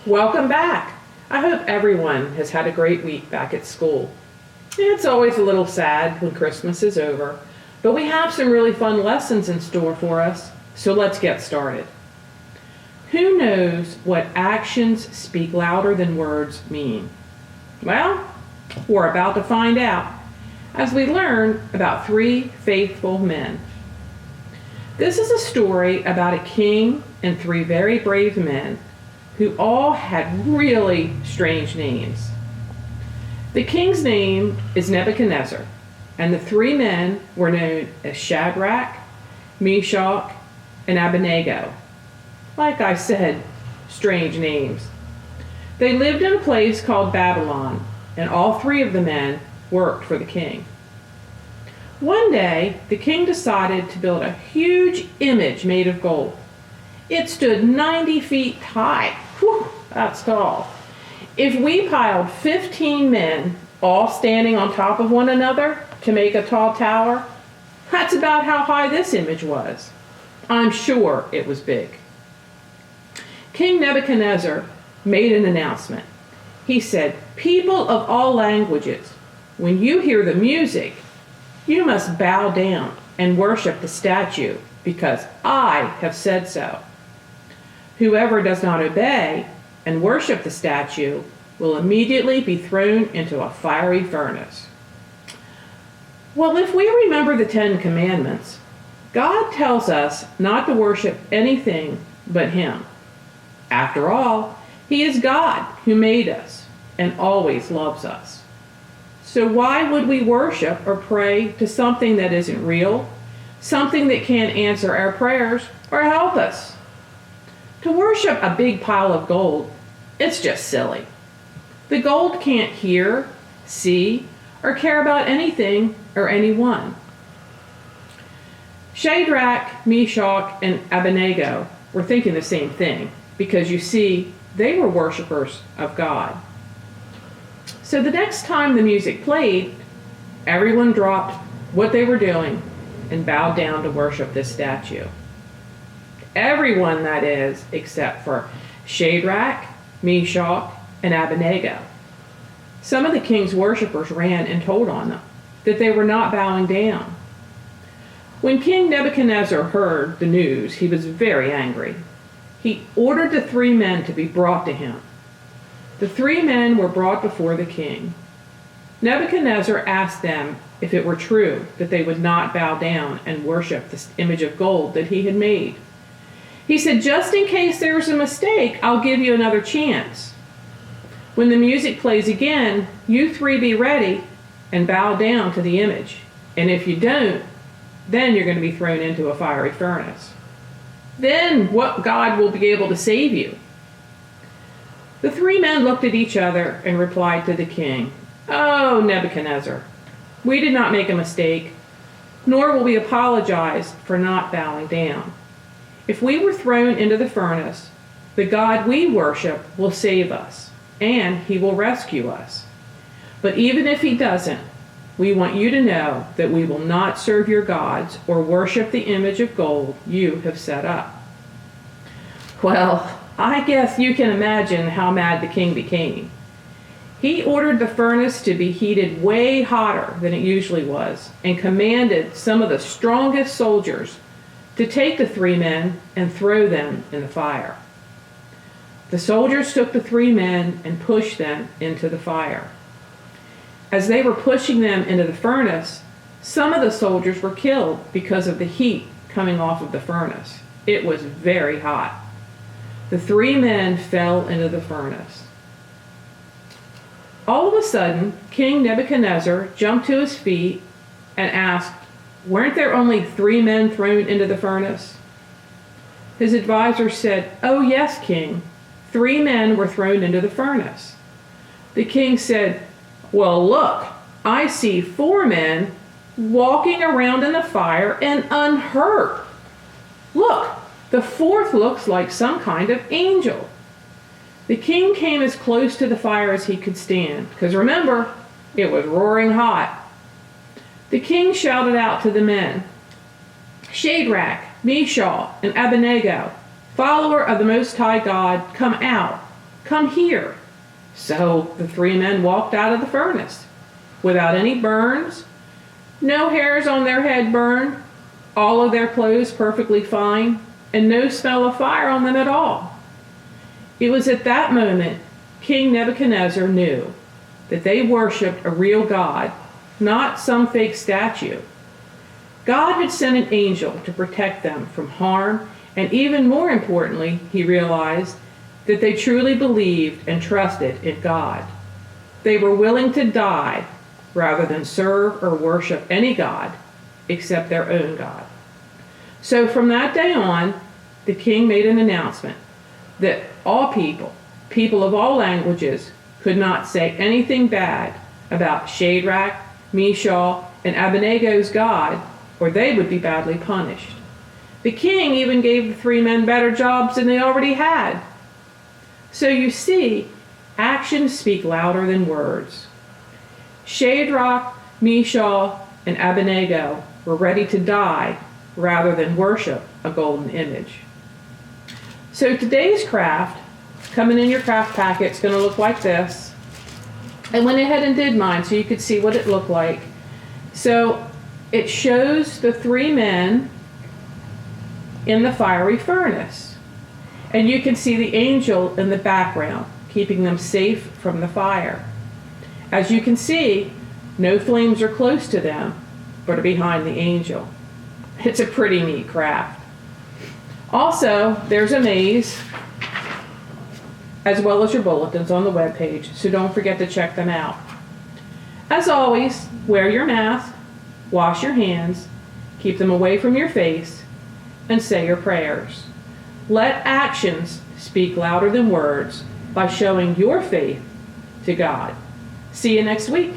Welcome back. I hope everyone has had a great week back at school. It's always a little sad when Christmas is over, but we have some really fun lessons in store for us, so let's get started. Who knows what actions speak louder than words mean? Well, we're about to find out as we learn about three faithful men. This is a story about a king and three very brave men who all had really strange names. The king's name is Nebuchadnezzar, and the three men were known as Shadrach, Meshach, and Abednego. Like I said, strange names. They lived in a place called Babylon, and all three of the men worked for the king. One day, the king decided to build a huge image made of gold. It stood 90 feet high. Whew, that's tall. If we piled 15 men all standing on top of one another to make a tall tower, that's about how high this image was. I'm sure it was big. King Nebuchadnezzar made an announcement. He said, "People of all languages, when you hear the music, you must bow down and worship the statue because I have said so. Whoever does not obey and worship the statue will immediately be thrown into a fiery furnace." Well, if we remember the Ten Commandments, God tells us not to worship anything but Him. After all, He is God who made us and always loves us. So why would we worship or pray to something that isn't real, something that can't answer our prayers or help us? To worship a big pile of gold, it's just silly. The gold can't hear, see, or care about anything or anyone. Shadrach, Meshach, and Abednego were thinking the same thing because, you see, they were worshipers of God. So the next time the music played, everyone dropped what they were doing and bowed down to worship this statue. Everyone, that is, except for Shadrach, Meshach, and Abednego. Some of the king's worshipers ran and told on them that they were not bowing down. When King Nebuchadnezzar heard the news, he was very angry. He ordered the three men to be brought to him. The three men were brought before the king. Nebuchadnezzar asked them if it were true that they would not bow down and worship this image of gold that he had made. He said, "Just in case there's a mistake, I'll give you another chance. When the music plays again, you three be ready and bow down to the image. And if you don't, then you're going to be thrown into a fiery furnace. Then what God will be able to save you?" The three men looked at each other and replied to the king, "Oh, Nebuchadnezzar, we did not make a mistake, nor will we apologize for not bowing down. If we were thrown into the furnace, the God we worship will save us, and He will rescue us. But even if He doesn't, we want you to know that we will not serve your gods or worship the image of gold you have set up." Well, I guess you can imagine how mad the king became. He ordered the furnace to be heated way hotter than it usually was and commanded some of the strongest soldiers to take the three men and throw them in the fire. The soldiers took the three men and pushed them into the fire. As they were pushing them into the furnace, some of the soldiers were killed because of the heat coming off of the furnace. It was very hot. The three men fell into the furnace. All of a sudden, King Nebuchadnezzar jumped to his feet and asked, "Weren't there only three men thrown into the furnace?" His advisor said, "Oh yes, King, three men were thrown into the furnace." The king said, "Well, look, I see four men walking around in the fire and unhurt. Look, the fourth looks like some kind of angel." The king came as close to the fire as he could stand, because remember, it was roaring hot. The king shouted out to the men, "Shadrach, Meshach, and Abednego, follower of the Most High God, come out. Come here." So the three men walked out of the furnace without any burns, no hairs on their head burned, all of their clothes perfectly fine, and no smell of fire on them at all. It was at that moment King Nebuchadnezzar knew that they worshiped a real God, not some fake statue. God had sent an angel to protect them from harm, and even more importantly, he realized that they truly believed and trusted in God. They were willing to die rather than serve or worship any god except their own God. So from that day on, the king made an announcement that all people of all languages, could not say anything bad about Shadrach, Meshach, and Abednego's God, or they would be badly punished. The king even gave the three men better jobs than they already had. So you see, actions speak louder than words. Shadrach, Meshach, and Abednego were ready to die rather than worship a golden image. So today's craft, coming in your craft packet, is going to look like this. I went ahead and did mine so you could see what it looked like. So it shows the three men in the fiery furnace. And you can see the angel in the background, keeping them safe from the fire. As you can see, no flames are close to them, but are behind the angel. It's a pretty neat craft. Also, there's a maze, as well as your bulletins on the webpage, so don't forget to check them out. As always, wear your mask, wash your hands, keep them away from your face, and say your prayers. Let actions speak louder than words by showing your faith to God. See you next week.